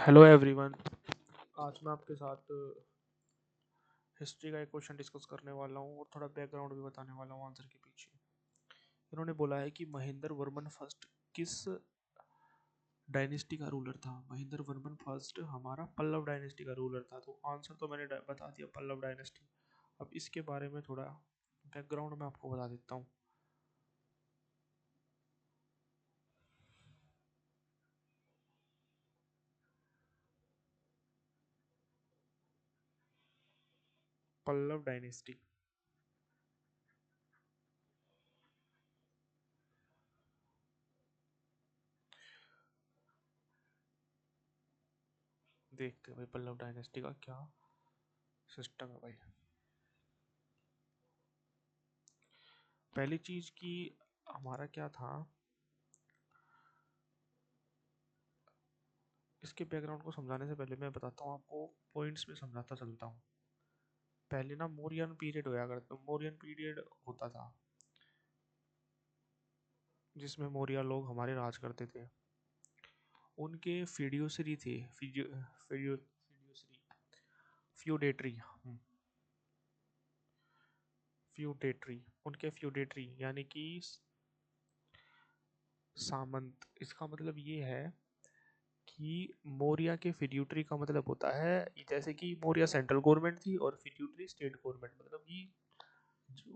Hello everyone. आज मैं आपके साथ हिस्ट्री का एक क्वेश्चन डिस्कस करने वाला हूँ और थोड़ा बैकग्राउंड भी बताने वाला हूँ आंसर के पीछे। इन्होंने बोला है कि महेंद्र वर्मन फर्स्ट किस डायनेस्टी का रूलर था। महेंद्र वर्मन फर्स्ट हमारा पल्लव डायनेस्टी का रूलर था। तो आंसर तो मैंने बता दिया, पल्लव डायनेस्टी। अब इसके बारे में थोड़ा बैकग्राउंड में आपको बता देता हूँ। पल्लव डायनेस्टी देखते हैं भाई, पल्लव डायनेस्टी का क्या सिस्टम है भाई। पहली चीज की हमारा क्या था, इसके बैकग्राउंड को समझाने से पहले मैं बताता हूँ आपको, पॉइंट्स में समझाता चलता हूँ। पहले ना मौर्यन पीरियड होया करता, मौर्यन पीरियड होता था जिसमें मौर्य लोग हमारे राज करते थे। उनके फिड्यूसरी थे, फिड्यूसरी, फ्यूडेटरी, फ्यूडेटरी। उनके फ्यूडेटरी यानी कि सामंत। इसका मतलब ये है कि मौर्य के फिड्यूटरी का मतलब होता है, जैसे कि मौर्य सेंट्रल गवर्नमेंट थी और फिड्यूटरी स्टेट गवर्नमेंट, मतलब ये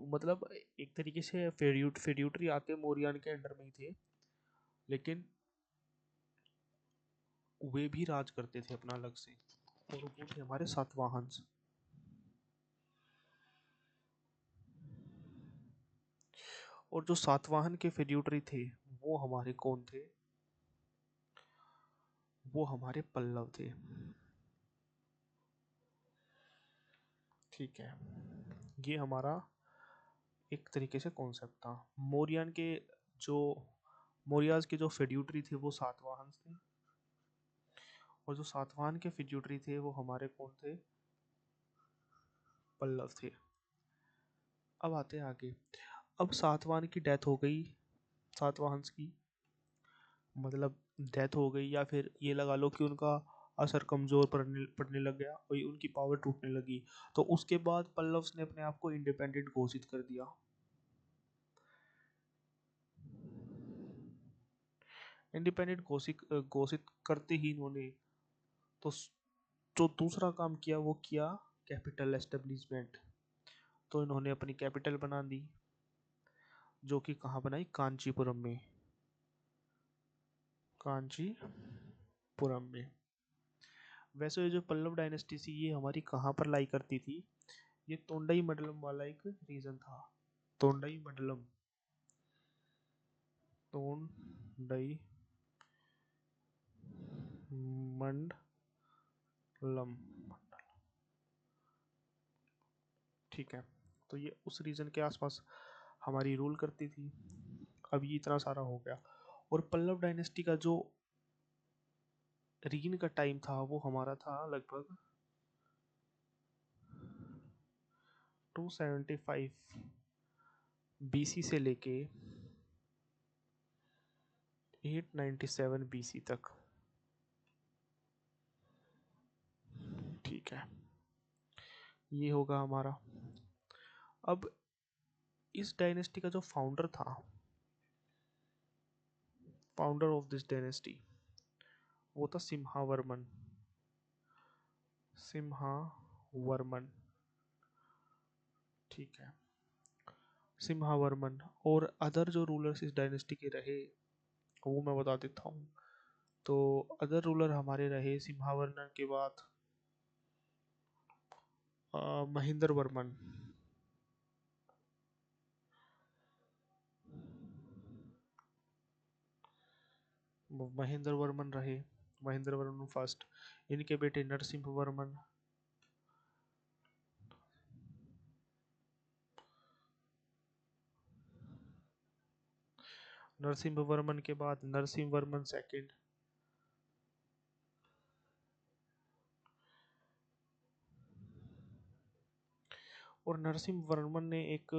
मतलब एक तरीके से फेड्यूटरी आके मौर्यन के अंडर में ही थे, लेकिन वे भी राज करते थे अपना अलग से। और वो थे हमारे सातवाहन। और जो सातवाहन के फेड्यूटरी थे वो हमारे कौन थे? वो हमारे पल्लव थे। ठीक है, ये हमारा एक तरीके से कॉन्सेप्ट था। मौर्यन के जो मौर्याज के जो फेड्यूटरी थे वो सातवाहन थे, और जो सातवाहन के फेड्यूटरी थे वो हमारे कौन थे? पल्लव थे। अब आते हैं आगे। अब सातवाहन की डेथ हो गई, सातवाहन की मतलब डेथ हो गई, या फिर ये लगा लो कि उनका असर कमज़ोर पड़ने पड़ने लग गया, वही उनकी पावर टूटने लगी। तो उसके बाद पल्लव्स ने अपने आप को इंडिपेंडेंट घोषित कर दिया। इंडिपेंडेंट घोषित घोषित करते ही इन्होंने तो जो दूसरा काम किया वो किया कैपिटल एस्टेब्लिशमेंट। तो इन्होंने अपनी कैपिटल बना दी, जो कि कहाँ बनाई? कांचीपुरम में। कांचीपुरम में। वैसे ये जो पल्लव डायनेस्टी थी ये हमारी कहाँ पर लाई करती थी? ये तोंडई मंडलम वाला एक रीजन था। तोंडई मंडलम, तोंडई मंडलम। ठीक है, तो ये उस रीजन के आसपास हमारी रूल करती थी। अब ये इतना सारा हो गया। और पल्लव डायनेस्टी का जो रीगन का टाइम था वो हमारा था लगभग 275 बीसी से लेके 897 बीसी तक। ठीक है, ये होगा हमारा। अब इस डायनेस्टी का जो फाउंडर था, फाउंडर ऑफ दिस डायनेस्टी, वो था सिम्हावर्मन। सिम्हावर्मन, ठीक है, सिम्हावर्मन। और अदर जो रूलर्स इस डायनेस्टी के रहे वो मैं बता देता हूँ। तो अदर रूलर हमारे रहे सिम्हावर्मन के बाद महेंद्र वर्मन। महेंद्र वर्मन रहे, महेंद्र वर्मन फर्स्ट। इनके बेटे नरसिंह वर्मन, नरसिंह वर्मन के बाद नरसिंह वर्मन सेकंड। और नरसिंह वर्मन ने एक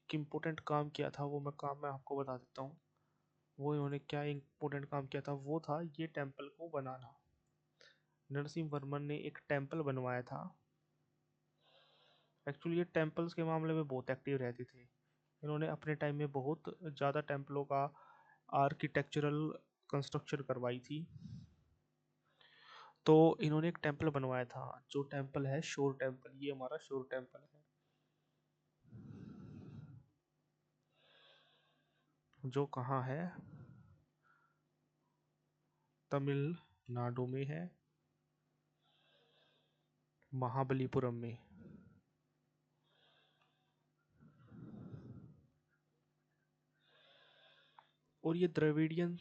इम्पोर्टेंट काम किया था, वो मैं आपको बता देता हूँ। वो इन्होंने क्या इम्पोर्टेंट काम किया था, वो था ये टेम्पल को बनाना। नरसिंह वर्मन ने एक टेम्पल बनवाया था। एक्चुअली ये टेम्पल्स के मामले में बहुत एक्टिव रहते थे। इन्होंने अपने टाइम में बहुत ज़्यादा टेम्पलों का आर्किटेक्चरल कंस्ट्रक्शन करवाई थी। तो इन्होंने एक टेम्पल बनवाया था, जो टेम्पल है शोर टेम्पल। ये हमारा शोर टेम्पल है, जो कहाँ है? तमिलनाडु में है, महाबलीपुरम में। और ये द्रविडियन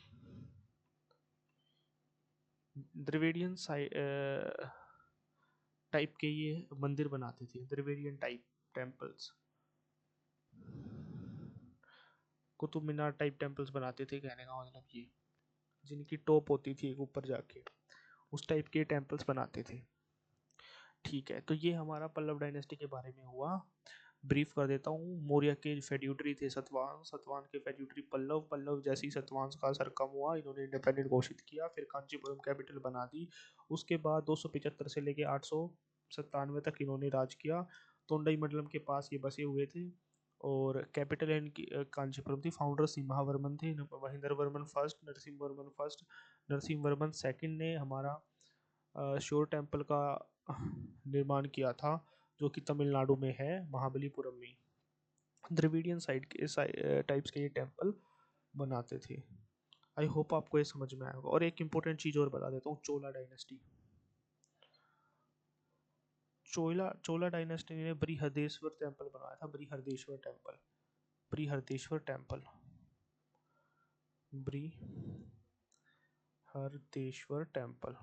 द्रविडियन टाइप के ये मंदिर बनाते थे, Dravidian type temples, Qutub Minar type temples बनाते थे। कहने का मतलब ये, जिनकी टॉप होती थी ऊपर जाके, उस टाइप के टेम्पल्स बनाते थे। ठीक है, तो ये हमारा पल्लव डायनेस्टी के बारे में हुआ। ब्रीफ कर देता हूँ। मौर्य के फेड्यूटरी थे सतवाहन, सतवाहन के फेड्यूटरी पल्लव, पल्लव जैसे ही सतवाहन का असर कम हुआ, इन्होंने इंडिपेंडेंट घोषित किया, फिर कांचीपुरम कैपिटल बना दी। उसके बाद 275 से लेके 897 तक इन्होंने राज किया। तोंडईमंडलम के पास ये बसे हुए थे, और कैपिटल इनकी कांचीपुरम थी। फाउंडर्स महावर्मन थे, Mahendra Varman first, Narasimha Varman first. Narasimha Varman second ने हमारा शोर टेम्पल का निर्माण किया था, जो कि तमिलनाडु में है, महाबलीपुरम में। द्रविडियन साइड के टाइप्स के ये टेम्पल बनाते थे। आई होप आपको ये समझ में आएगा। और एक इम्पोर्टेंट चीज़ और बता देता हूँ, चोला डायनेस्टी। चोला डायनेस्टी ने बृहदेश्वर टेम्पल बनाया था, Brihadeshwara temple, Brihadeshwara temple, Brihadeshwara temple,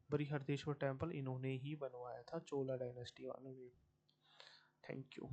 Brihadeshwara temple इन्होंने ही बनवाया था, चोला डायनेस्टी वालों ने। Thank you.